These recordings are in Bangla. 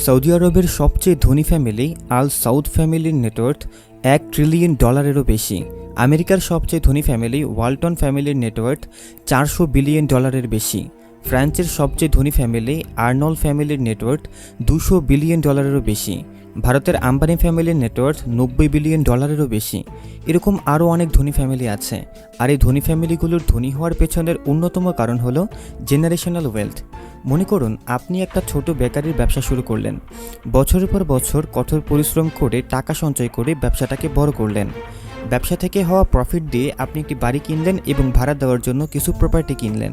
সৌদি আরবের সবচেয়ে ধনী ফ্যামিলি আল সাউদ ফ্যামিলির নেটওয়ার্থ $1 ট্রিলিয়ন বেশি। আমেরিকার সবচেয়ে ধনী ফ্যামিলি ওয়ালটন ফ্যামিলির নেটওয়ার্থ $400 বিলিয়ন বেশি। ফ্রান্সের সবচেয়ে ধনী ফ্যামিলি আর্নল্ড ফ্যামিলির নেটওয়ার্থ $200 বিলিয়ন বেশি। ভারতের আম্বানি ফ্যামিলির নেটওয়ার্থ $90 বিলিয়ন বেশি। এরকম আরও অনেক ধনী ফ্যামিলি আছে। আর এই ধনী ফ্যামিলিগুলোর ধনী হওয়ার পেছনের অন্যতম কারণ হলো জেনারেশনাল ওয়েলথ। মনে করুন আপনি একটা ছোট বেকারির ব্যবসা শুরু করলেন, বছরের পর বছর কঠোর পরিশ্রম করে টাকা সঞ্চয় করে ব্যবসাটাকে বড় করলেন। ব্যবসা থেকে হওয়া প্রফিট দিয়ে আপনি একটি বাড়ি কিনলেন এবং ভাড়া দেওয়ার জন্য কিছু প্রপার্টি কিনলেন।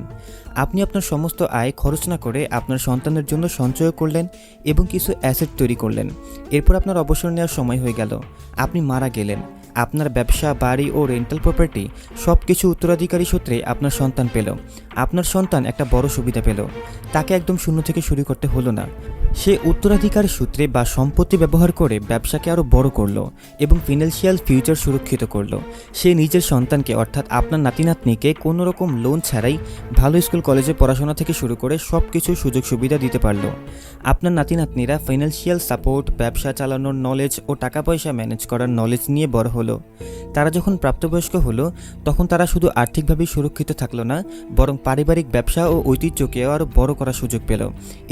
আপনি আপনার সমস্ত আয় খরচ না করে আপনার সন্তানের জন্য সঞ্চয় করলেন এবং কিছু অ্যাসেট তৈরি করলেন। এরপর আপনার অবসর নেওয়ার সময় হয়ে গেল, আপনি মারা গেলেন। আপনার ব্যবসা, বাড়ি ও রেন্টাল প্রপার্টি সব কিছু উত্তরাধিকারী সূত্রে আপনার সন্তান পেল। আপনার সন্তান একটা বড় সুবিধা পেল, তাকে একদম শূন্য থেকে শুরু করতে হলো না। সে উত্তরাধিকার সূত্রে বা সম্পত্তি ব্যবহার করে ব্যবসাকে আরও বড় করলো এবং ফিনান্সিয়াল ফিউচার সুরক্ষিত করলো। সে নিজের সন্তানকে অর্থাৎ আপনার নাতি নাতনিকে কোনো রকম লোন ছাড়াই ভালো স্কুল কলেজে পড়াশোনা থেকে শুরু করে সব কিছু সুযোগ সুবিধা দিতে পারলো। আপনার নাতি নাতনিরা ফাইন্যান্সিয়াল সাপোর্ট, ব্যবসা চালানোর নলেজ ও টাকা পয়সা ম্যানেজ করার নলেজ নিয়ে বড় হলো। তারা যখন প্রাপ্তবয়স্ক হলো তখন তারা শুধু আর্থিকভাবেই সুরক্ষিত থাকলো না, বরং পারিবারিক ব্যবসা ও ঐতিহ্যকেও আরও বড় করার সুযোগ পেল।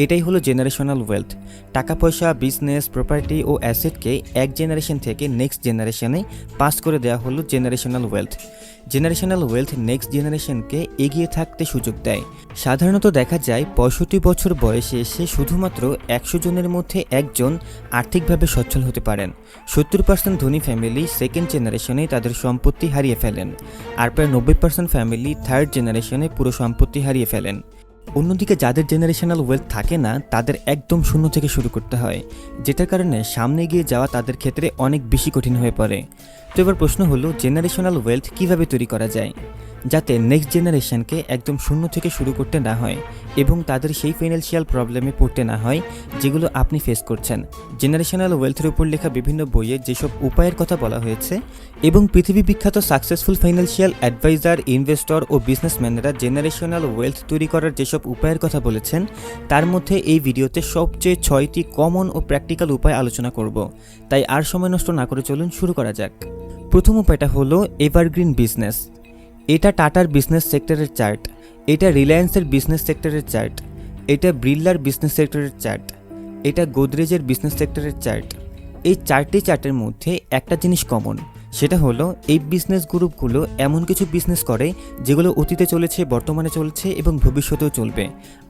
এটাই হলো জেনারেশনাল ওয়েলথ। টাকা পয়সা, বিজনেস, প্রপার্টি ও অ্যাসেটকে এক জেনারেশন থেকে নেক্সট জেনারেশনে পাস করে দেওয়া হলো generational wealth. Generational wealth next জেনারেশনকে এগিয়ে থাকতে সুযোগ দেয়। সাধারণত দেখা যায় 65 বছর বয়সে এসে শুধুমাত্র 100 জনের মধ্যে একজন আর্থিকভাবে সচ্ছল হতে পারেন। 70% ধনী ফ্যামিলি সেকেন্ড জেনারেশনে তাদের সম্পত্তি হারিয়ে ফেলেন, আর প্রায় 90% ফ্যামিলি থার্ড জেনারেশনে পুরো সম্পত্তি হারিয়ে ফেলেন। অন্যদিকে যাদের জেনারেশনাল ওয়েলথ থাকে না, তাদের একদম শূন্য থেকে শুরু করতে হয়, যেটার কারণে সামনে গিয়ে যাওয়া তাদের ক্ষেত্রে অনেক বেশি কঠিন হয়ে পড়ে। তো এবার প্রশ্ন হলো, জেনারেশনাল ওয়েলথ কীভাবে তৈরি করা যায় যাতে নেক্সট জেনারেশনকে একদম শূন্য থেকে শুরু করতে না হয় এবং তাদের সেই ফাইন্যান্সিয়াল প্রবলেমে পড়তে না হয় যেগুলো আপনি ফেস করছেন। জেনারেশনাল ওয়েলথের উপর লেখা বিভিন্ন বইয়ে যেসব উপায়ের কথা বলা হয়েছে এবং পৃথিবী বিখ্যাত সাকসেসফুল ফাইন্যান্সিয়াল অ্যাডভাইজার, ইনভেস্টর ও বিজনেসম্যানরা জেনারেশনাল ওয়েলথ তৈরি করার যেসব উপায়ের কথা বলেছেন, তার মধ্যে এই ভিডিওতে সবচেয়ে 6টি কমন ও প্র্যাকটিক্যাল উপায় আলোচনা করব। তাই আর সময় নষ্ট না করে চলুন শুরু করা যাক। প্রথম উপায়টা হলো এভারগ্রিন বিজনেস। এটা টাটার বিজনেস সেক্টরের চার্ট, এটা রিলায়েন্সের বিজনেস সেক্টরের চার্ট, এটা বিড়লার বিজনেস সেক্টরের চার্ট, এটা গোদরেজের বিজনেস সেক্টরের চার্ট। এই 4টি চার্টের মধ্যে একটা জিনিস কমন, সেটা হলো এই বিজনেস গ্রুপগুলো এমন কিছু বিজনেস করে যেগুলো অতীতে চলেছে, বর্তমানে চলছে এবং ভবিষ্যতেও চলবে।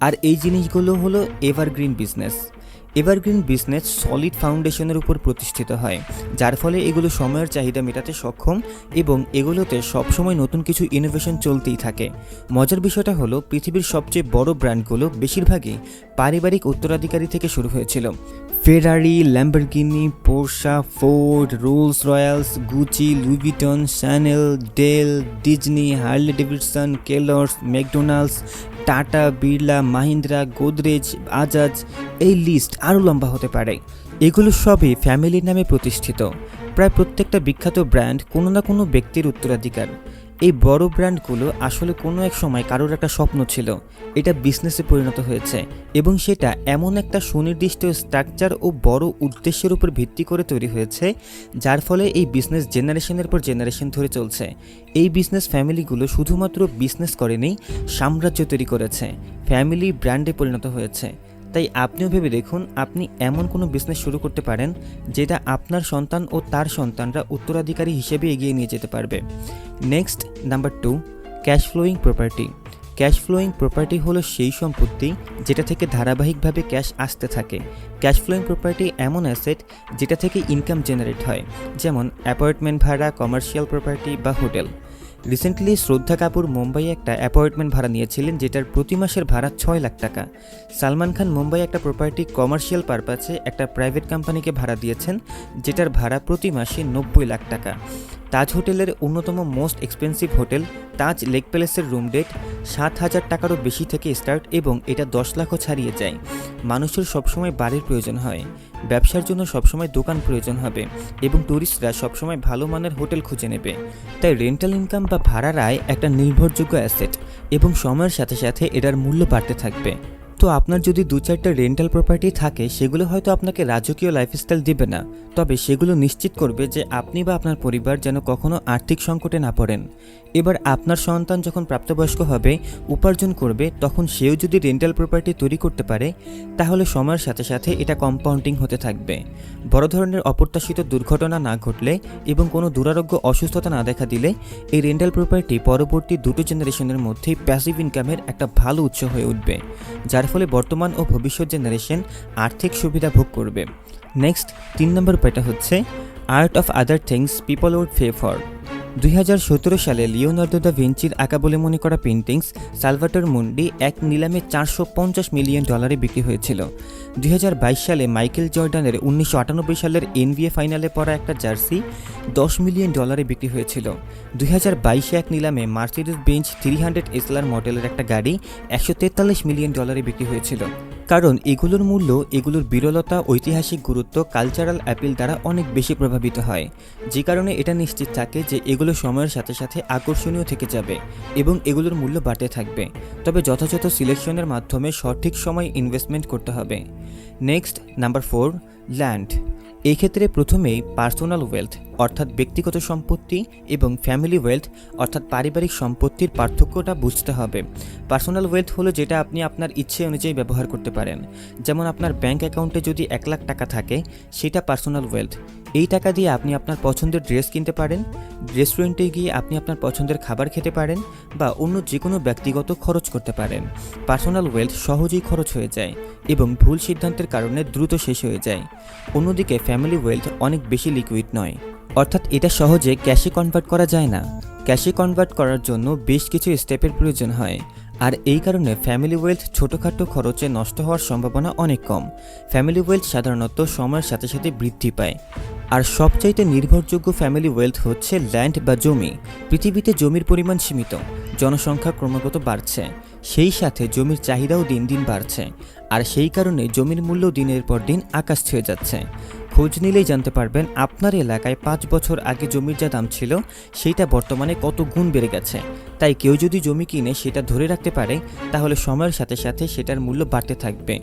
আর এই জিনিসগুলো হলো evergreen business. Evergreen business solid ফাউন্ডেশনের উপর প্রতিষ্ঠিত হয়, যার ফলে এগুলো সময়ের চাহিদা মেটাতে সক্ষম এবং এগুলোতে সবসময় নতুন কিছু ইনোভেশন চলতেই থাকে। মজার বিষয়টা হলো, পৃথিবীর সবচেয়ে বড় ব্র্যান্ডগুলো বেশিরভাগই পারিবারিক উত্তরাধিকারী থেকে শুরু হয়েছিল। Ferrari, Lamborghini, Porsche, Ford, Rolls Royce, Gucci, Louis Vuitton, Chanel, Dell, Disney, Harley Davidson, Kellogg's, McDonald's, Tata, Birla, Mahindra, Godrej, Bajaj, এই লিস্ট আরও লম্বা হতে পারে। এগুলো সবই ফ্যামিলির নামে প্রতিষ্ঠিত। প্রায় প্রত্যেকটা বিখ্যাত ব্র্যান্ড কোনো না কোনো ব্যক্তির উত্তরাধিকার। এই বড় ব্র্যান্ডগুলো আসলে কোনো এক সময় কারোর একটা স্বপ্ন ছিল, এটা বিজনেসে পরিণত হয়েছে এবং সেটা এমন একটা সুনির্দিষ্ট স্ট্রাকচার ও বড় উদ্দেশ্যের উপর ভিত্তি করে তৈরি হয়েছে, যার ফলে এই বিজনেস জেনারেশনের পর জেনারেশন ধরে চলছে। এই বিজনেস ফ্যামিলিগুলো শুধুমাত্র বিজনেস করেনি, সাম্রাজ্য তৈরি করেছে, ফ্যামিলি ব্র্যান্ডে পরিণত হয়েছে। তাই আপনিও ভেবে দেখুন, আপনি এমন কোনো বিজনেস শুরু করতে পারেন যেটা আপনার সন্তান ও তার সন্তানরা উত্তরাধিকারী হিসেবে এগিয়ে নিয়ে যেতে পারবে। Next, number 2, cash flowing property. Cash flowing property হলো সেই সম্পত্তি যেটা থেকে ধারাবাহিকভাবে ক্যাশ আসতে থাকে। ক্যাশ ফ্লোয়িং প্রপার্টি এমন অ্যাসেট যেটা থেকে ইনকাম জেনারেট হয়, যেমন অ্যাপার্টমেন্ট ভাড়া, কমার্শিয়াল প্রপার্টি বা হোটেল। রিসেন্টলি শ্রদ্ধা কাপুর মুম্বাইয়ে একটা অ্যাপার্টমেন্ট ভাড়া নিয়েছিলেন যেটার প্রতি মাসের ভাড়া 6 লাখ টাকা। সালমান খান মুম্বাই একটা প্রপার্টি কমার্শিয়াল পারপাসে একটা প্রাইভেট কোম্পানিকে ভাড়া দিয়েছেন যেটার ভাড়া প্রতি মাসে 90 লাখ টাকা। তাজ হোটেলের অন্যতম মোস্ট এক্সপেন্সিভ হোটেল তাজ লেক প্যালেসের রুম রেট 7,000 টাকারও বেশি থেকে স্টার্ট এবং এটা 10 লাখও ছাড়িয়ে যায়। মানুষের সবসময় বাড়ির প্রয়োজন হয়, ব্যবসার জন্য সবসময় দোকান প্রয়োজন হবে এবং ট্যুরিস্টরা সবসময় ভালো মানের হোটেল খুঁজে নেবে। তাই রেন্টাল ইনকাম বা ভাড়ার আয় একটা নির্ভরযোগ্য অ্যাসেট এবং সময়ের সাথে সাথে এটার মূল্য বাড়তে থাকবে। তো আপনার যদি 2-4টা রেন্টাল প্রপার্টি থাকে সেগুলো হয়তো আপনাকে রাজকীয় লাইফস্টাইল দিবে না, তবে সেগুলো নিশ্চিত করবে যে আপনি বা আপনার পরিবার যেন কখনো আর্থিক সংকটে না পড়েন। এবার আপনার সন্তান যখন প্রাপ্তবয়স্ক হবে, উপার্জন করবে, তখন সেও যদি রেন্টাল প্রপার্টি তৈরি করতে পারে তাহলে সময়ের সাথে সাথে এটা কম্পাউন্ডিং হতে থাকবে। বড় ধরনের অপ্রত্যাশিত দুর্ঘটনা না ঘটলে এবং কোনো দুরারোগ্য অসুস্থতা না দেখা দিলে এই রেন্টাল প্রপার্টি পরবর্তী 2টো জেনারেশনের মধ্যেই প্যাসিভ ইনকামের একটা ভালো উৎস হয়ে উঠবে, যার ফলে বর্তমান ও ভবিষ্যৎ জেনারেশন আর্থিক সুবিধা ভোগ করবে। নেক্সট 3 নম্বর উপায়টা হচ্ছে art of other things people would pay for. 2017 সালে লিওনার্দো দা ভিঞ্চির আঁকা বলে মনে করা পেন্টিংস সালভাটর মুন্ডি এক নিলামে $450 মিলিয়ন বিক্রি হয়েছিল। 2022 সালে মাইকেল জর্ডানের 1998 সালের NBA ফাইনালে পরা একটা জার্সি $10 মিলিয়ন বিক্রি হয়েছিল। 2022 এক নিলামে মার্সিডিজ বেঞ্জ 300 SLR মডেলের একটা গাড়ি $143 মিলিয়ন বিক্রি হয়েছিল। কারণ এগুলোর মূল্য, এগুলোর বিরলতা, ঐতিহাসিক গুরুত্ব, কালচারাল অ্যাপিল দ্বারা অনেক বেশি প্রভাবিত হয়, যে কারণে এটা নিশ্চিত থাকে যে এগুলো সময়ের সাথে সাথে আকর্ষণীয় থেকে যাবে এবং এগুলোর মূল্য বাড়তে থাকবে। তবে যথাযথ সিলেকশনের মাধ্যমে সঠিক সময় ইনভেস্টমেন্ট করতে হবে। Next number 4, land. এই ক্ষেত্রে প্রথমেই পার্সোনাল ওয়েলথ অর্থাৎ ব্যক্তিগত সম্পত্তি এবং ফ্যামিলি ওয়েলথ অর্থাৎ পারিবারিক সম্পত্তির পার্থক্যটা বুঝতে হবে। পার্সোনাল ওয়েলথ হলো যেটা আপনি আপনার ইচ্ছে অনুযায়ী ব্যবহার করতে পারেন। যেমন আপনার ব্যাংক অ্যাকাউন্টে যদি 1 লাখ টাকা থাকে, সেটা পার্সোনাল ওয়েলথ। এই টাকা দিয়ে আপনি আপনার পছন্দের ড্রেস কিনতে পারেন, রেস্টুরেন্টে গিয়ে আপনি আপনার পছন্দের খাবার খেতে পারেন বা অন্য যে কোনো ব্যক্তিগত খরচ করতে পারেন। পার্সোনাল ওয়েলথ সহজেই খরচ হয়ে যায় এবং ভুল সিদ্ধান্তের কারণে দ্রুত শেষ হয়ে যায়। অন্যদিকে ফ্যামিলি ওয়েলথ অনেক বেশি লিকুইড নয়, অর্থাৎ এটা সহজে ক্যাশে কনভার্ট করা যায় না। ক্যাশে কনভার্ট করার জন্য বেশ কিছু স্টেপের প্রয়োজন হয়, আর এই কারণে ফ্যামিলি ওয়েলথ ছোটোখাটো খরচে নষ্ট হওয়ার সম্ভাবনা অনেক কম। ফ্যামিলি ওয়েলথ সাধারণত সময়ের সাথে সাথে বৃদ্ধি পায়। আর সবচাইতে নির্ভরযোগ্য ফ্যামিলি ওয়েলথ হচ্ছে ল্যান্ড বা জমি। পৃথিবীতে জমির পরিমাণ সীমিত, জনসংখ্যা ক্রমাগত বাড়ছে, সেই সাথে জমির চাহিদাও দিন দিন বাড়ছে, আর সেই কারণে জমির মূল্য দিনের পর দিন আকাশ ছুঁয়ে যাচ্ছে। খোঁজ নিলেই জানতে পারবেন আপনার এলাকায় 5 বছর আগে জমির যা দাম ছিল সেইটা বর্তমানে কত গুণ বেড়ে গেছে। তাই কেউ যদি জমি কিনে সেটা ধরে রাখতে পারে তাহলে সময়ের সাথে সাথে সেটার মূল্য বাড়তে থাকবে।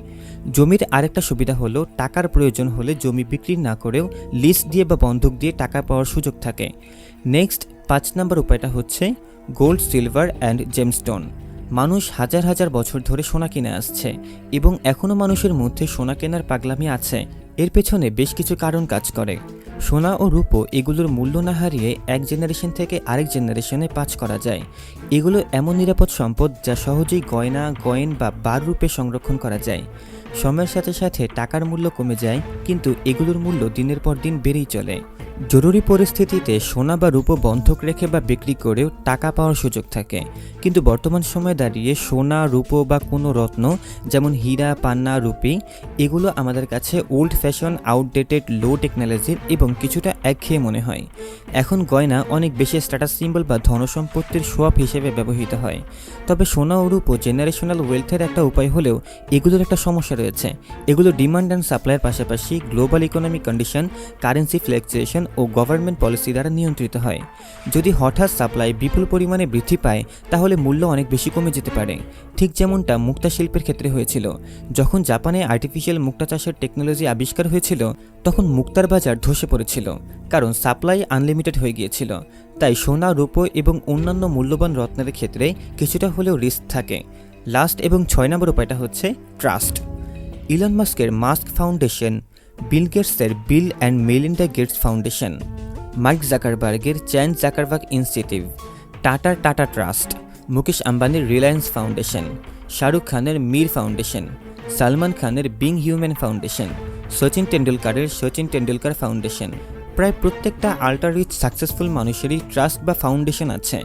জমির আরেকটা সুবিধা হলো টাকার প্রয়োজন হলে জমি বিক্রি না করেও লিজ দিয়ে বা বন্ধক দিয়ে টাকা পাওয়ার সুযোগ থাকে। নেক্সট 5 নম্বর উপায়টা হচ্ছে গোল্ড, সিলভার অ্যান্ড জেমস্টোন। মানুষ হাজার হাজার বছর ধরে সোনা কিনে আসছে এবং এখনও মানুষের মধ্যে সোনা কেনার পাগলামি আছে। এর পেছনে বেশ কিছু কারণ কাজ করে। সোনা ও রূপো এগুলোর মূল্য না হারিয়ে এক জেনারেশন থেকে আরেক জেনারেশনে পাস করা যায়। এগুলো এমন নিরাপদ সম্পদ যা সহজেই গয়না, কয়েন বা বার রূপে সংরক্ষণ করা যায়। সময়ের সাথে সাথে টাকার মূল্য কমে যায়, কিন্তু এগুলোর মূল্য দিনের পর দিন বেড়েই চলে। জরুরি পরিস্থিতিতে সোনা বা রূপো বন্ধক রেখে বা বিক্রি করেও টাকা পাওয়ার সুযোগ থাকে, কিন্তু বর্তমান সময়ে দাঁড়িয়ে সোনা, রূপো বা কোনো রত্ন যেমন হীরা, পান্না, রুপি এগুলো আমাদের কাছে ওল্ড ফ্যাশন, আউটডেটেড, লো টেকনোলজির এবং কিছুটা একঘেয়ে মনে হয়। এখন গয়না অনেক বেশি স্ট্যাটাস সিম্বল বা ধনসম্পত্তির শোয়াপ হিসেবে ব্যবহৃত হয়। তবে সোনা ও রূপো জেনারেশনাল ওয়েলথের একটা উপায় হলেও এগুলোর একটা সমস্যা রয়েছে। এগুলো ডিমান্ড অ্যান্ড সাপ্লাইয়ের পাশাপাশি global economic condition, currency fluctuation ও গভর্নমেন্ট পলিসি দ্বারা নিয়ন্ত্রিত হয়। যদি হঠাৎ সাপ্লাই বিপুল পরিমাণে বৃদ্ধি পায় তাহলে মূল্য অনেক বেশি কমে যেতে পারে, ঠিক যেমনটা মুক্তা শিল্পের ক্ষেত্রে হয়েছিল। যখন জাপানে আর্টিফিশিয়াল মুক্তা চাষের টেকনোলজি আবিষ্কার হয়েছিল তখন মুক্তার বাজার ধসে পড়েছিল, কারণ সাপ্লাই আনলিমিটেড হয়ে গিয়েছিল। তাই সোনা, রূপো এবং অন্যান্য মূল্যবান রত্নের ক্ষেত্রে কিছুটা হলেও রিস্ক থাকে। লাস্ট এবং 6 নম্বর উপায়টা হচ্ছে ট্রাস্ট। ইলন মাস্কের মাস্ক ফাউন্ডেশন, বিল গেটসের Bill and Melinda Gates Foundation, Mark জাকারবার্গের চ্যান জাকারবার্গ ইনস্টিটিউট, টাটার টাটা ট্রাস্ট, মুকেশ আম্বানির রিলায়েন্স ফাউন্ডেশন, শাহরুখ খানের মীর ফাউন্ডেশন, সালমান খানের বিং হিউম্যান ফাউন্ডেশন, সচিন টেন্ডুলকারের সচিন টেন্ডুলকার ফাউন্ডেশন। প্রায় প্রত্যেকটা আল্ট্রা রিচ সাকসেসফুল মানুষেরই ট্রাস্ট বা ফাউন্ডেশন আছে।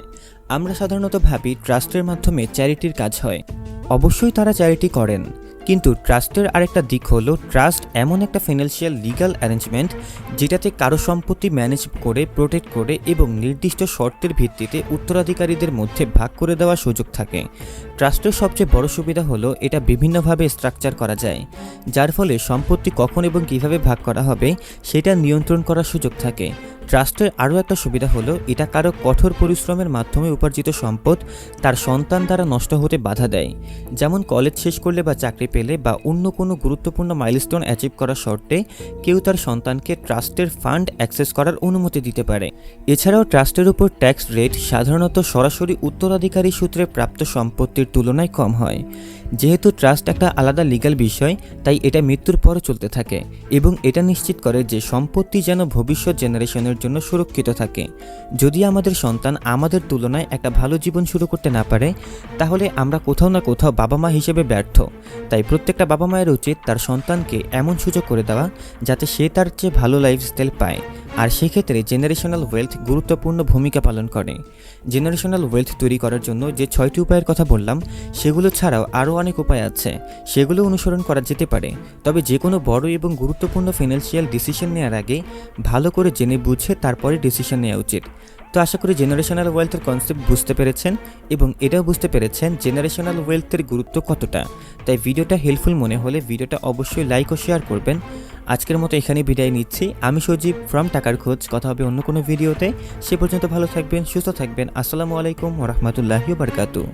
আমরা সাধারণত ভাবি ট্রাস্টের মাধ্যমে চ্যারিটির কাজ হয়। অবশ্যই তারা চ্যারিটি করেন, কিন্তু ট্রাস্টের আরেকটা দিক হলো ট্রাস্ট এমন একটা ফিনান্সিয়াল লিগ্যাল অ্যারেঞ্জমেন্ট যেটাতে কারো সম্পত্তি ম্যানেজ করে, প্রোটেক্ট করে এবং নির্দিষ্ট শর্তের ভিত্তিতে উত্তরাধিকারীদের মধ্যে ভাগ করে দেওয়ার সুযোগ থাকে। ট্রাস্টের সবচেয়ে বড় সুবিধা হলো এটা বিভিন্নভাবে স্ট্রাকচার করা যায়, যার ফলে সম্পত্তি কখন এবং কিভাবে ভাগ করা হবে সেটা নিয়ন্ত্রণ করার সুযোগ থাকে। ট্রাস্টের আরও একটা সুবিধা হলো এটা কারো কঠোর পরিশ্রমের মাধ্যমে উপার্জিত সম্পদ তার সন্তান দ্বারা নষ্ট হতে বাধা দেয়। যেমন কলেজ শেষ করলে বা চাকরি পেলে বা অন্য কোনো গুরুত্বপূর্ণ মাইলস্টোন অ্যাচিভ করার শর্তে কেউ তার সন্তানকে ট্রাস্টের ফান্ড অ্যাক্সেস করার অনুমতি দিতে পারে। এছাড়াও ট্রাস্টের উপর ট্যাক্স রেট সাধারণত সরাসরি উত্তরাধিকারী সূত্রে প্রাপ্ত সম্পত্তির তুলনায় কম হয়। যেহেতু ট্রাস্ট একটা আলাদা লিগ্যাল বিষয়, তাই এটা মৃত্যুর পরও চলতে থাকে এবং এটা নিশ্চিত করে যে সম্পত্তি যেন ভবিষ্যৎ জেনারেশনের জন্য সুরক্ষিত থাকে। যদি আমাদের সন্তান আমাদের তুলনায় একটা ভালো জীবন শুরু করতে না পারে, তাহলে আমরা কোথাও না কোথাও বাবা মা হিসেবে ব্যর্থ। তাই প্রত্যেকটা বাবা মায়ের উচিত তার সন্তানকে এমন সুযোগ করে দেওয়া যাতে সে তার চেয়ে ভালো লাইফস্টাইল পায়। আর সেক্ষেত্রে জেনারেশনাল ওয়েলথ গুরুত্বপূর্ণ ভূমিকা পালন করে। জেনারেশনাল ওয়েলথ তৈরি করার জন্য যে 6টি উপায়ের কথা বললাম, সেগুলো ছাড়াও আরও অনেক উপায় আছে, সেগুলো অনুসরণ করা যেতে পারে। তবে যে কোনো বড় এবং গুরুত্বপূর্ণ ফিনান্সিয়াল ডিসিশন নেওয়ার আগে ভালো করে জেনে বুঝে তারপরে ডিসিশন নেওয়া উচিত। তো আশা করি জেনারেশনাল ওয়েলথের কনসেপ্ট বুঝতে পেরেছেন এবং এটাও বুঝতে পেরেছেন জেনারেশনাল ওয়েলথের গুরুত্ব কতটা। তাই ভিডিওটা হেল্পফুল মনে হলে ভিডিওটা অবশ্যই লাইক ও শেয়ার করবেন। আজকের মতো এখানে বিদায় নিচ্ছি। আমি সজীব ফ্রম টাকার খোঁজ। কথা হবে অন্য কোনো ভিডিওতে। সে পর্যন্ত ভালো থাকবেন, সুস্থ থাকবেন। আসসালামু আলাইকুম ওয়া রাহমাতুল্লাহি ওয়া বারাকাতুহু।